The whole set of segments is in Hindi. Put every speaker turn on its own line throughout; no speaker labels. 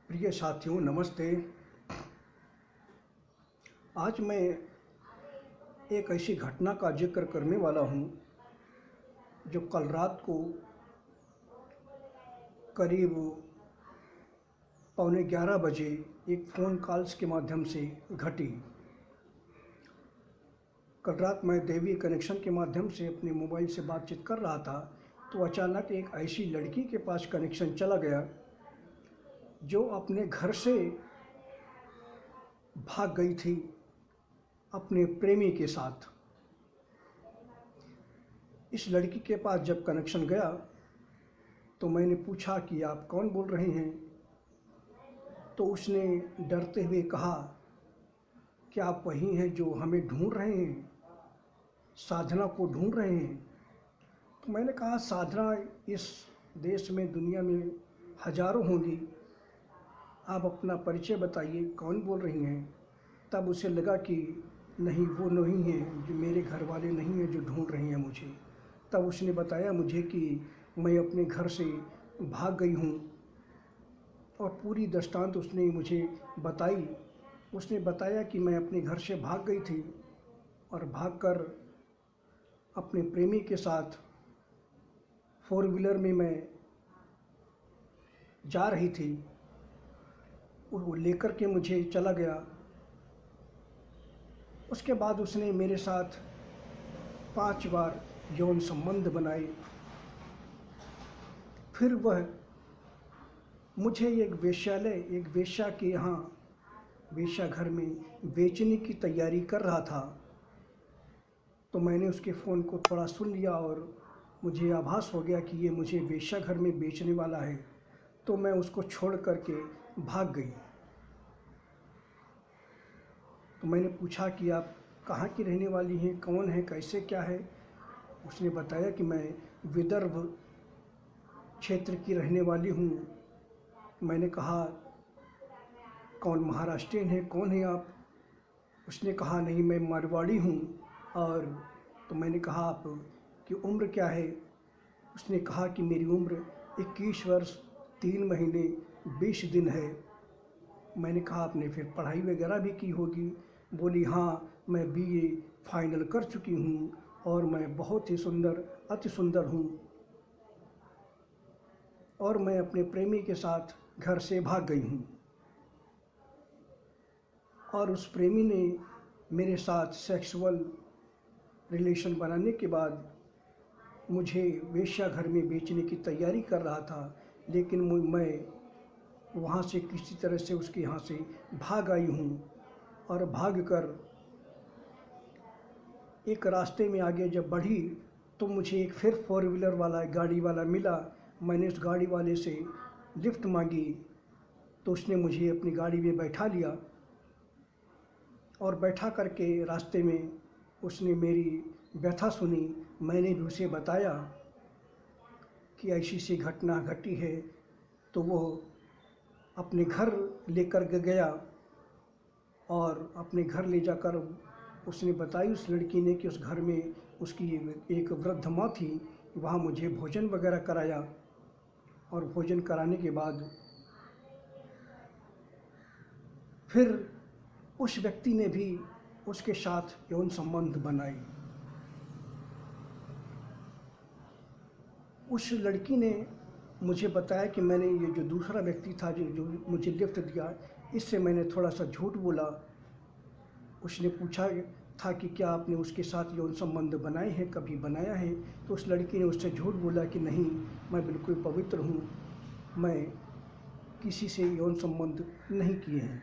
प्रिय साथियों, नमस्ते। आज मैं एक ऐसी घटना का जिक्र करने वाला हूँ जो कल रात को करीब 11:15 बजे एक फ़ोन कॉल्स के माध्यम से घटी। कल रात मैं दैवीय कनेक्शन के माध्यम से अपने मोबाइल से बातचीत कर रहा था, तो अचानक एक ऐसी लड़की के पास कनेक्शन चला गया जो अपने घर से भाग गई थी अपने प्रेमी के साथ। इस लड़की के पास जब कनेक्शन गया तो मैंने पूछा कि आप कौन बोल रहे हैं, तो उसने डरते हुए कहा कि आप वही हैं जो हमें ढूंढ रहे हैं, साधना को ढूंढ रहे हैं। तो मैंने कहा, साधना इस देश में, दुनिया में हजारों होंगी, आप अपना परिचय बताइए, कौन बोल रही हैं। तब उसे लगा कि नहीं, वो नहीं है, जो मेरे घर वाले नहीं हैं जो ढूंढ रही हैं मुझे। तब उसने बताया मुझे कि मैं अपने घर से भाग गई हूँ और पूरी दृष्टांत उसने मुझे बताई। उसने बताया कि मैं अपने घर से भाग गई थी और भागकर अपने प्रेमी के साथ 4 व्हीलर में मैं जा रही थी। वो लेकर के मुझे चला गया। उसके बाद उसने मेरे साथ 5 बार यौन संबंध बनाए। फिर वह मुझे एक वेश्या के यहाँ, वेश्या घर में बेचने की तैयारी कर रहा था। तो मैंने उसके फ़ोन को थोड़ा सुन लिया और मुझे आभास हो गया कि ये मुझे वेश्या घर में बेचने वाला है। तो मैं उसको छोड़ करके भाग गई। तो मैंने पूछा कि आप कहाँ की रहने वाली हैं, कौन है, कैसे क्या है। उसने बताया कि मैं विदर्भ क्षेत्र की रहने वाली हूँ। मैंने कहा, कौन महाराष्ट्रियन है, कौन है आप। उसने कहा, नहीं, मैं मारवाड़ी हूँ। और तो मैंने कहा, आप की उम्र क्या है। उसने कहा कि मेरी उम्र 21 वर्ष 3 महीने 20 दिन है। मैंने कहा, आपने फिर पढ़ाई वगैरह भी की होगी। बोली, हाँ, मैं BA फाइनल कर चुकी हूँ और मैं बहुत ही सुंदर, अति सुंदर हूँ और मैं अपने प्रेमी के साथ घर से भाग गई हूँ। और उस प्रेमी ने मेरे साथ सेक्सुअल रिलेशन बनाने के बाद मुझे वेश्या घर में बेचने की तैयारी कर रहा था, लेकिन मैं वहाँ से किसी तरह से उसके यहाँ से भाग आई हूँ। और भागकर एक रास्ते में आगे जब बढ़ी तो मुझे एक फिर 4 व्हीलर वाला गाड़ी वाला मिला। मैंने उस गाड़ी वाले से लिफ्ट मांगी तो उसने मुझे अपनी गाड़ी में बैठा लिया और बैठा करके रास्ते में उसने मेरी व्यथा सुनी। मैंने भी उसे बताया कि ऐसी सी घटना घटी है। तो वो अपने घर लेकर गया और अपने घर ले जाकर उसने बताई उस लड़की ने कि उस घर में उसकी एक वृद्ध माँ थी। वहाँ मुझे भोजन वगैरह कराया और भोजन कराने के बाद फिर उस व्यक्ति ने भी उसके साथ यौन संबंध बनाए। उस लड़की ने मुझे बताया कि मैंने ये जो दूसरा व्यक्ति था जो मुझे लिफ्ट दिया, इससे मैंने थोड़ा सा झूठ बोला। उसने पूछा था कि क्या आपने उसके साथ यौन संबंध बनाए हैं, कभी बनाया है। तो उस लड़की ने उससे झूठ बोला कि नहीं, मैं बिल्कुल पवित्र हूँ, मैं किसी से यौन संबंध नहीं किए हैं।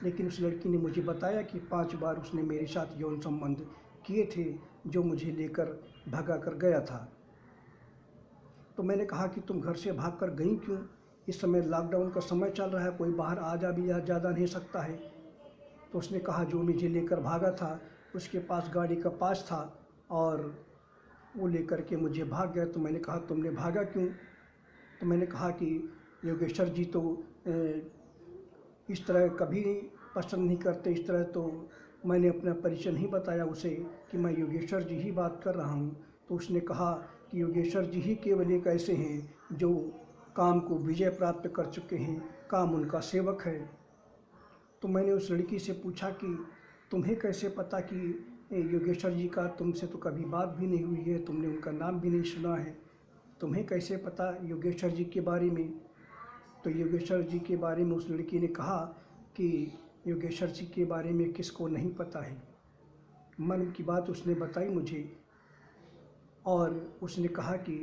लेकिन उस लड़की ने मुझे बताया कि 5 बार उसने मेरे साथ यौन संबंध किए थे, जो मुझे लेकर भगा कर गया था। तो मैंने कहा कि तुम घर से भाग कर गई क्यों? इस समय लॉकडाउन का समय चल रहा है, कोई बाहर आ जा नहीं सकता है। तो उसने कहा, जो मुझे लेकर भागा था उसके पास गाड़ी का पास था और वो लेकर के मुझे भाग गया। तो मैंने कहा, तुमने भागा क्यों? तो मैंने कहा कि योगेश्वर जी तो इस तरह कभी पसंद नहीं करते। इस तरह तो मैंने अपना परिचय नहीं बताया उसे कि मैं योगेश्वर जी ही बात कर रहा हूँ। तो उसने कहा कि योगेश्वर जी ही केवल एक ऐसे हैं जो काम को विजय प्राप्त कर चुके हैं, काम उनका सेवक है। तो मैंने उस लड़की से पूछा कि तुम्हें कैसे पता कि योगेश्वर जी का तुमसे तो कभी बात भी नहीं हुई है, तुमने उनका नाम भी नहीं सुना है, तुम्हें कैसे पता योगेश्वर जी के बारे में? तो योगेश्वर जी के बारे में उस लड़की ने कहा कि योगेश्वर जी के बारे में किसको नहीं पता है। मन की बात उसने बताई मुझे, और उसने कहा कि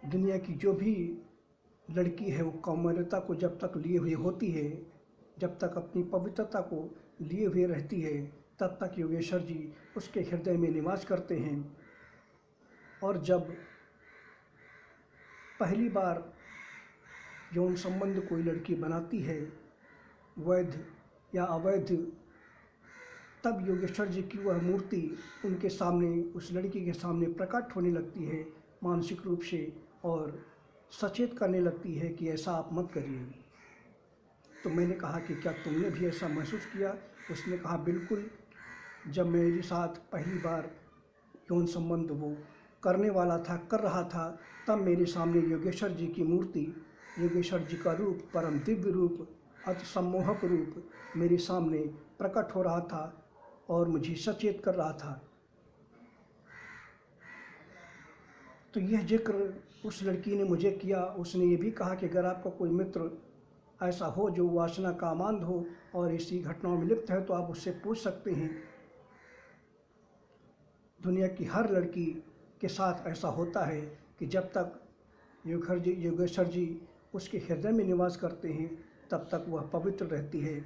दुनिया की जो भी लड़की है वो कौमार्यता को जब तक लिए हुए होती है, जब तक अपनी पवित्रता को लिए हुए रहती है, तब तक योगेश्वर जी उसके हृदय में निवास करते हैं। और जब पहली बार यौन संबंध कोई लड़की बनाती है, वैध या अवैध, तब योगेश्वर जी की वह मूर्ति उनके सामने, उस लड़की के सामने प्रकट होने लगती है मानसिक रूप से, और सचेत करने लगती है कि ऐसा आप मत करिए। तो मैंने कहा कि क्या तुमने भी ऐसा महसूस किया? उसने कहा बिल्कुल, जब मेरे साथ पहली बार यौन संबंध वो करने वाला था, कर रहा था, तब मेरे सामने योगेश्वर जी की मूर्ति, योगेश्वर जी का रूप, परम दिव्य रूप, अति सम्मोहक रूप मेरे सामने प्रकट हो रहा था और मुझे सचेत कर रहा था। तो यह जिक्र उस लड़की ने मुझे किया। उसने ये भी कहा कि अगर आपका कोई मित्र ऐसा हो जो वासना कामांध हो और इसी घटनाओं में लिप्त है तो आप उससे पूछ सकते हैं। दुनिया की हर लड़की के साथ ऐसा होता है कि जब तक योगेश्वर जी उसके हृदय में निवास करते हैं तब तक वह पवित्र रहती है,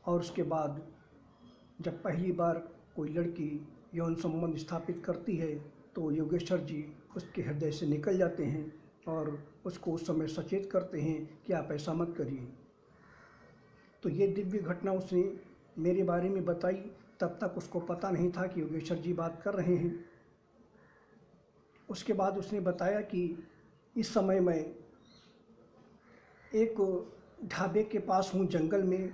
और उसके बाद जब पहली बार कोई लड़की यौन संबंध स्थापित करती है तो योगेश्वर जी उसके हृदय से निकल जाते हैं और उसको उस समय सचेत करते हैं कि आप ऐसा मत करिए। तो ये दिव्य घटना उसने मेरे बारे में बताई। तब तक उसको पता नहीं था कि योगेश्वर जी बात कर रहे हैं। उसके बाद उसने बताया कि इस समय मैं एक ढाबे के पास हूँ, जंगल में,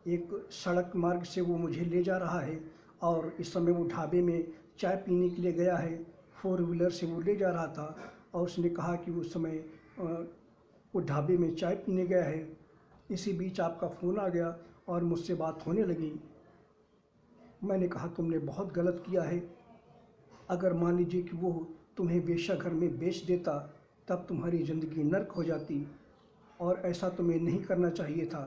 एक सड़क मार्ग से वो मुझे ले जा रहा है, और इस समय वो ढाबे में चाय पीने के लिए गया है, 4 व्हीलर से वो ले जा रहा था। और उसने कहा कि उस समय वो ढाबे में चाय पीने गया है, इसी बीच आपका फ़ोन आ गया और मुझसे बात होने लगी। मैंने कहा तुमने बहुत गलत किया है। अगर मान लीजिए कि वो तुम्हें वेश्याघर में बेच देता तब तुम्हारी ज़िंदगी नर्क हो जाती, और ऐसा तुम्हें नहीं करना चाहिए था।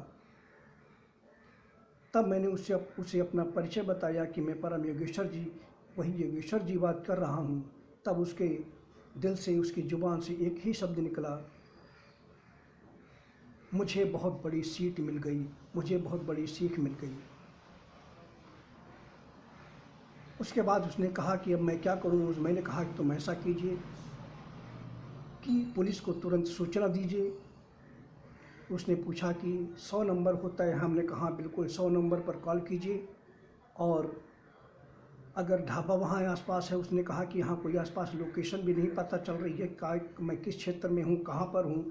तब मैंने उसे अपना परिचय बताया कि मैं परम योगेश्वर जी, वही योगेश्वर जी बात कर रहा हूँ। तब उसके दिल से, उसकी ज़ुबान से एक ही शब्द निकला, मुझे बहुत बड़ी सीख मिल गई, मुझे बहुत बड़ी सीख मिल गई। उसके बाद उसने कहा कि अब मैं क्या करूँ। मैंने कहा कि तुम ऐसा कीजिए कि पुलिस को तुरंत सूचना दीजिए। उसने पूछा कि 100 नंबर होता है? हमने कहा बिल्कुल 100 नंबर पर कॉल कीजिए, और अगर ढाबा वहाँ आसपास है, उसने कहा कि हाँ कोई आसपास लोकेशन भी नहीं पता चल रही है, मैं किस क्षेत्र में हूँ, कहाँ पर हूँ,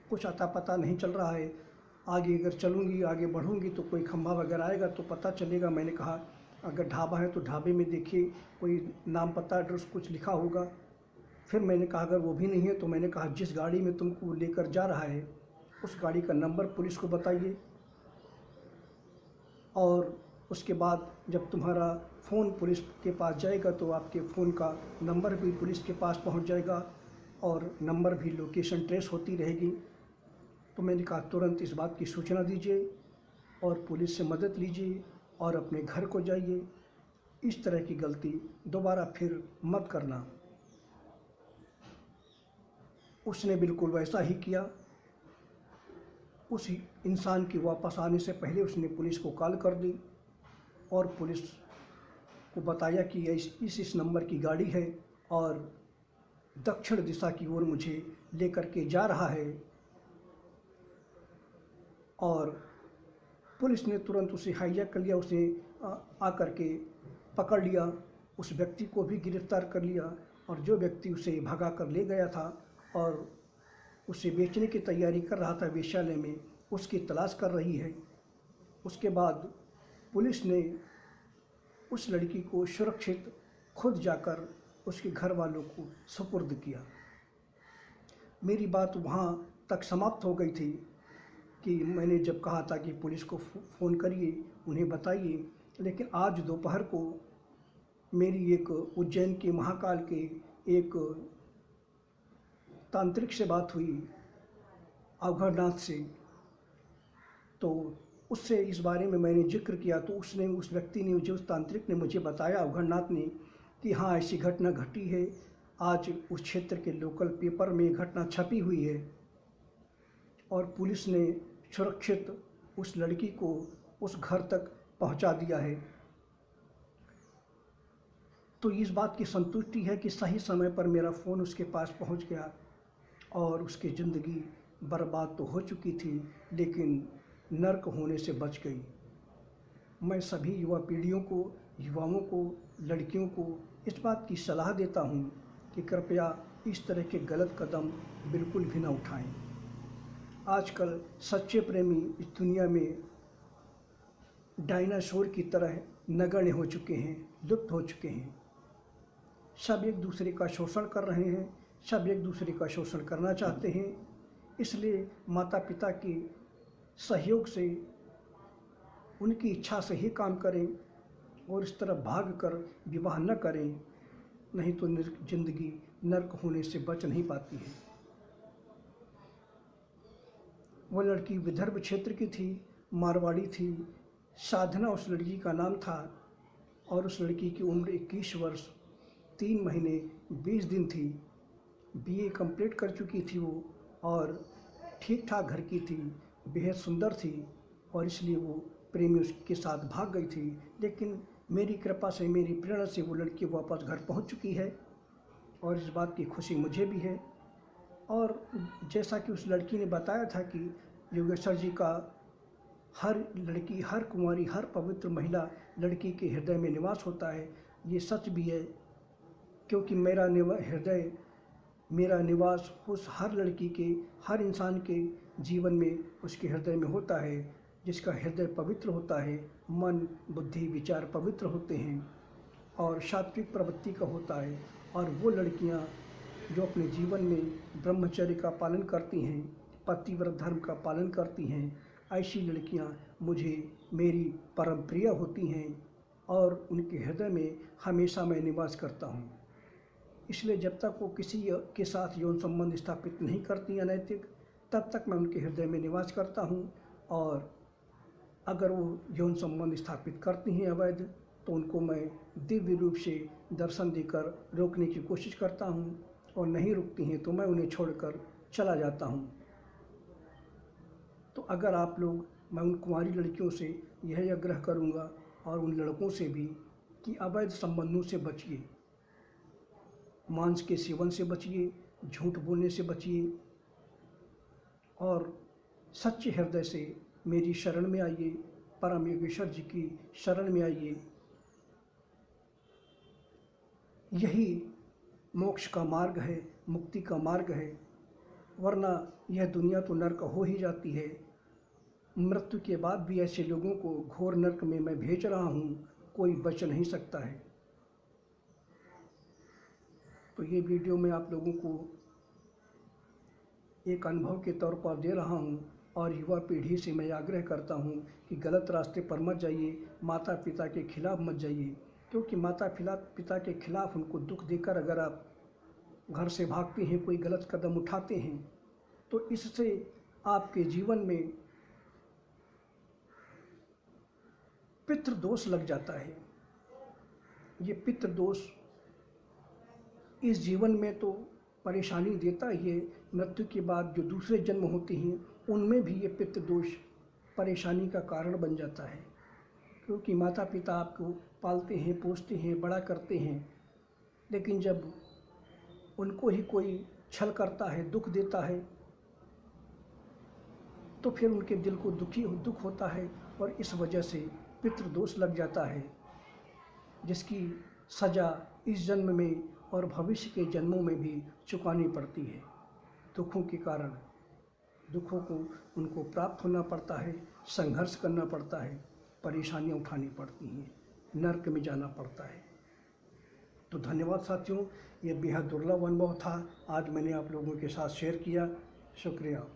कुछ अता पता नहीं चल रहा है। आगे अगर चलूँगी, आगे बढ़ूँगी तो कोई खंभा वगैरह आएगा तो पता चलेगा। मैंने कहा अगर ढाबा है तो ढाबे में देखिए कोई नाम पता एड्रेस कुछ लिखा होगा। फिर मैंने कहा अगर वो भी नहीं है तो मैंने कहा जिस गाड़ी में तुमको लेकर जा रहा है उस गाड़ी का नंबर पुलिस को बताइए, और उसके बाद जब तुम्हारा फ़ोन पुलिस के पास जाएगा तो आपके फ़ोन का नंबर भी पुलिस के पास पहुंच जाएगा और नंबर भी लोकेशन ट्रेस होती रहेगी। तो मैंने कहा तुरंत इस बात की सूचना दीजिए और पुलिस से मदद लीजिए और अपने घर को जाइए। इस तरह की गलती दोबारा फिर मत करना। उसने बिल्कुल वैसा ही किया। उस इंसान के वापस आने से पहले उसने पुलिस को कॉल कर दी और पुलिस को बताया कि इस नंबर की गाड़ी है और दक्षिण दिशा की ओर मुझे लेकर के जा रहा है। और पुलिस ने तुरंत उसे हाईजैक कर लिया। उसने आकर के पकड़ लिया, उस व्यक्ति को भी गिरफ्तार कर लिया, और जो व्यक्ति उसे भगा कर ले गया था और उसे बेचने की तैयारी कर रहा था वेश्यालय में, उसकी तलाश कर रही है। उसके बाद पुलिस ने उस लड़की को सुरक्षित खुद जाकर उसके घर वालों को सुपुर्द किया। मेरी बात वहाँ तक समाप्त हो गई थी कि मैंने जब कहा था कि पुलिस को फ़ोन करिए, उन्हें बताइए। लेकिन आज दोपहर को मेरी एक उज्जैन के महाकाल के एक तांत्रिक से बात हुई, अवघड़नाथ से। तो उससे इस बारे में मैंने जिक्र किया तो उस व्यक्ति ने, उस तांत्रिक ने मुझे बताया, अवघड़नाथ ने, कि हाँ ऐसी घटना घटी है। आज उस क्षेत्र के लोकल पेपर में घटना छपी हुई है और पुलिस ने सुरक्षित उस लड़की को उस घर तक पहुंचा दिया है। तो इस बात की संतुष्टि है कि सही समय पर मेरा फ़ोन उसके पास पहुंच गया और उसकी ज़िंदगी बर्बाद तो हो चुकी थी लेकिन नर्क होने से बच गई। मैं सभी युवा पीढ़ियों को, युवाओं को, लड़कियों को इस बात की सलाह देता हूं कि कृपया इस तरह के गलत कदम बिल्कुल भी न उठाएं। आजकल सच्चे प्रेमी इस दुनिया में डायनासोर की तरह नगण्य हो चुके हैं, लुप्त हो चुके हैं। सब एक दूसरे का शोषण कर रहे हैं, सब एक दूसरे का शोषण करना चाहते हैं। इसलिए माता पिता के सहयोग से, उनकी इच्छा से ही काम करें और इस तरह भाग कर विवाह न करें, नहीं तो जिंदगी नर्क होने से बच नहीं पाती है। वो लड़की विदर्भ क्षेत्र की थी, मारवाड़ी थी। साधना उस लड़की का नाम था और उस लड़की की उम्र 21 वर्ष 3 महीने 20 दिन थी। बीए कंप्लीट कर चुकी थी वो और ठीक ठाक घर की थी, बेहद सुंदर थी और इसलिए वो प्रेमी उसके साथ भाग गई थी। लेकिन मेरी कृपा से, मेरी प्रेरणा से वो लड़की वापस घर पहुंच चुकी है और इस बात की खुशी मुझे भी है। और जैसा कि उस लड़की ने बताया था कि योगेश्वर जी का हर लड़की, हर कुंवारी, हर पवित्र महिला लड़की के हृदय में निवास होता है, ये सच भी है। क्योंकि मेरा निवास उस हर लड़की के, हर इंसान के जीवन में, उसके हृदय में होता है। जिसका हृदय पवित्र होता है, मन, बुद्धि, विचार पवित्र होते हैं और सात्विक प्रवृत्ति का होता है। और वो लड़कियां जो अपने जीवन में ब्रह्मचर्य का पालन करती हैं, पतिव्रत धर्म का पालन करती हैं, ऐसी लड़कियां मुझे मेरी परम प्रिय होती हैं और उनके हृदय में हमेशा मैं निवास करता हूं। इसलिए जब तक वो किसी के साथ यौन संबंध स्थापित नहीं करती अनैतिक, तब तक मैं उनके हृदय में निवास करता हूं। और अगर वो यौन संबंध स्थापित करती हैं अवैध, तो उनको मैं दिव्य रूप से दर्शन देकर रोकने की कोशिश करता हूं और नहीं रुकती हैं तो मैं उन्हें छोड़कर चला जाता हूं। तो अगर आप लोग, मैं उन कुंवारी लड़कियों से यह आग्रह करूंगा और उन लड़कों से भी कि अवैध संबंधों से बचिए, मांस के सेवन से बचिए, झूठ बोलने से बचिए और सच्चे हृदय से मेरी शरण में आइए, परम योगेश्वर जी की शरण में आइए। यही मोक्ष का मार्ग है, मुक्ति का मार्ग है। वरना यह दुनिया तो नर्क हो ही जाती है। मृत्यु के बाद भी ऐसे लोगों को घोर नर्क में मैं भेज रहा हूँ, कोई बच नहीं सकता है। तो ये वीडियो मैं आप लोगों को एक अनुभव के तौर पर दे रहा हूँ और युवा पीढ़ी से मैं आग्रह करता हूँ कि गलत रास्ते पर मत जाइए, माता पिता के खिलाफ मत जाइए। क्योंकि माता पिता के खिलाफ उनको दुख देकर अगर आप घर से भागते हैं, कोई गलत कदम उठाते हैं, तो इससे आपके जीवन में पितृदोष लग जाता है। ये पितृदोष इस जीवन में तो परेशानी देता ही है, मृत्यु के बाद जो दूसरे जन्म होते हैं उनमें भी ये पितृदोष परेशानी का कारण बन जाता है। क्योंकि माता पिता आपको पालते हैं, पोसते हैं, बड़ा करते हैं, लेकिन जब उनको ही कोई छल करता है, दुख देता है, तो फिर उनके दिल को दुख होता है और इस वजह से पितृदोष लग जाता है, जिसकी सज़ा इस जन्म में और भविष्य के जन्मों में भी चुकानी पड़ती है। दुखों के कारण दुखों को उनको प्राप्त होना पड़ता है, संघर्ष करना पड़ता है, परेशानियां उठानी पड़ती हैं, नर्क में जाना पड़ता है। तो धन्यवाद साथियों, ये बेहद दुर्लभ अनुभव था, आज मैंने आप लोगों के साथ शेयर किया। शुक्रिया।